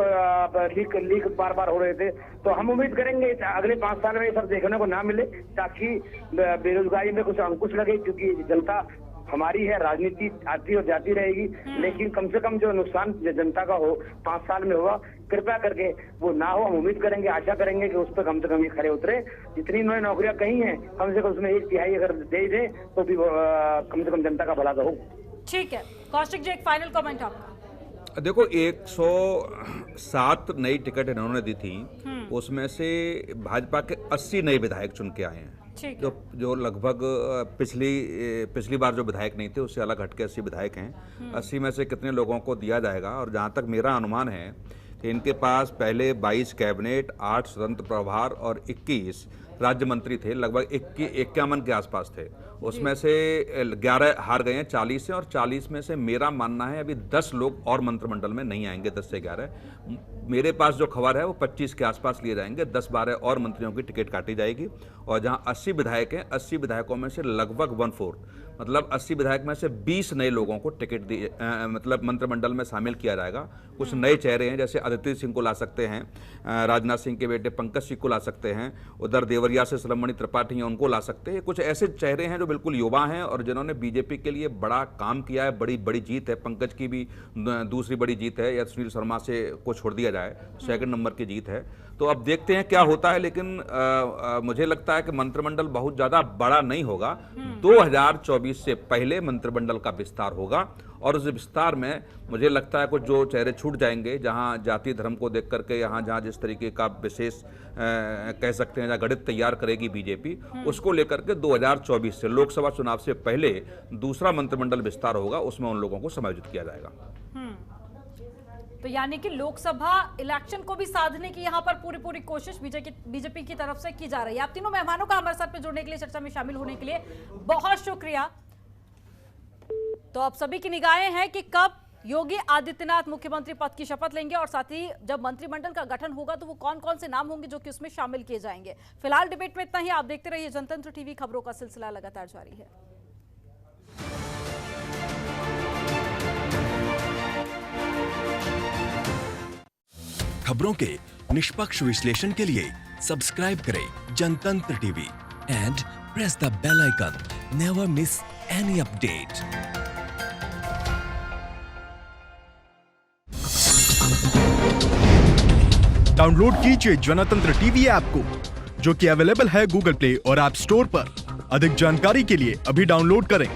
लीक बार बार हो रहे थे। तो हम उम्मीद करेंगे अगले 5 साल में ये सब देखने को ना मिले, ताकि बेरोजगारी में कुछ अंकुश लगे। क्योंकि जनता हमारी है, राजनीति आती और जाती रहेगी, लेकिन कम से कम जो नुकसान जनता का हो 5 साल में होगा, कृपया करके वो ना हो। हम उम्मीद करेंगे, आशा करेंगे कि उस पर कम से कम ये खड़े उतरे। जितनी इन्होंने नौकरियां कही हैं, कम से कम उसमें 1/3 अगर दे दें तो भी कम से कम जनता का भला तो हो। ठीक है कौशिक जी, एक फाइनल कमेंट आपका। देखो, 107 नई टिकट इन्होंने दी थी, उसमें से भाजपा के 80 नए विधायक चुन के आए हैं। जो लगभग पिछली बार जो विधायक नहीं थे उससे अलग हटके 80 विधायक हैं। 80 में से कितने लोगों को दिया जाएगा? और जहां तक मेरा अनुमान है कि इनके पास पहले 22 कैबिनेट, 8 स्वतंत्र प्रभार और 21 राज्य मंत्री थे, लगभग 51 के आसपास थे। उसमें से 11 हार गए हैं 40 से, और 40 में से मेरा मानना है अभी 10 लोग और मंत्रिमंडल में नहीं आएंगे। 10 से 11 मेरे पास जो खबर है वो 25 के आसपास लिए जाएंगे। 10-12 और मंत्रियों की टिकट काटी जाएगी। और जहां 80 विधायक हैं, 80 विधायकों में से लगभग 1/4 मतलब 80 विधायक में से 20 नए लोगों को टिकट मतलब मंत्रिमंडल में शामिल किया जाएगा। कुछ नए चेहरे हैं, जैसे अदिति सिंह को ला सकते हैं, राजनाथ सिंह के बेटे पंकज सिंह को ला सकते हैं, उधर देवरिया से श्रमणी त्रिपाठी हैं उनको ला सकते हैं। कुछ ऐसे चेहरे हैं जो बिल्कुल युवा हैं और जिन्होंने बीजेपी के लिए बड़ा काम किया है। बड़ी जीत है, पंकज की भी दूसरी बड़ी जीत है, या सुनील शर्मा से को छोड़ दिया जाए, 2nd नंबर की जीत है। तो अब देखते हैं क्या होता है, लेकिन मुझे लगता है कि मंत्रिमंडल बहुत ज़्यादा बड़ा नहीं होगा। 2024 से पहले मंत्रिमंडल का विस्तार होगा, और उस विस्तार में मुझे लगता है कुछ जो चेहरे छूट जाएंगे, जहां जाति धर्म को देख करके जहां जिस तरीके का विशेष कह सकते हैं जहां गणित तैयार करेगी बीजेपी, उसको लेकर के 2024 से लोकसभा चुनाव से पहले दूसरा मंत्रिमंडल विस्तार होगा, उसमें उन लोगों को समायोजित किया जाएगा। तो यानी कि लोकसभा इलेक्शन को भी साधने की यहाँ पर पूरी कोशिश बीजेपी की तरफ से की जा रही है। आप तीनों मेहमानों का हमारे साथ में जुड़ने के लिए, चर्चा में शामिल होने के लिए बहुत शुक्रिया। तो अब सभी की निगाहें हैं कि कब योगी आदित्यनाथ मुख्यमंत्री पद की शपथ लेंगे, और साथ ही जब मंत्रिमंडल का गठन होगा तो वो कौन कौन से नाम होंगे जो कि उसमें शामिल किए जाएंगे। फिलहाल डिबेट में इतना ही। आप देखते रहिए जनतंत्र टीवी, खबरों का सिलसिला लगातार जारी है। खबरों के निष्पक्ष विश्लेषण के लिए सब्सक्राइब करें Jantantra TV and press the bell icon. Never miss any update. Download कीजिए जनतंत्र टीवी ऐप को, जो कि अवेलेबल है गूगल प्ले और ऐप स्टोर पर। अधिक जानकारी के लिए अभी डाउनलोड करें।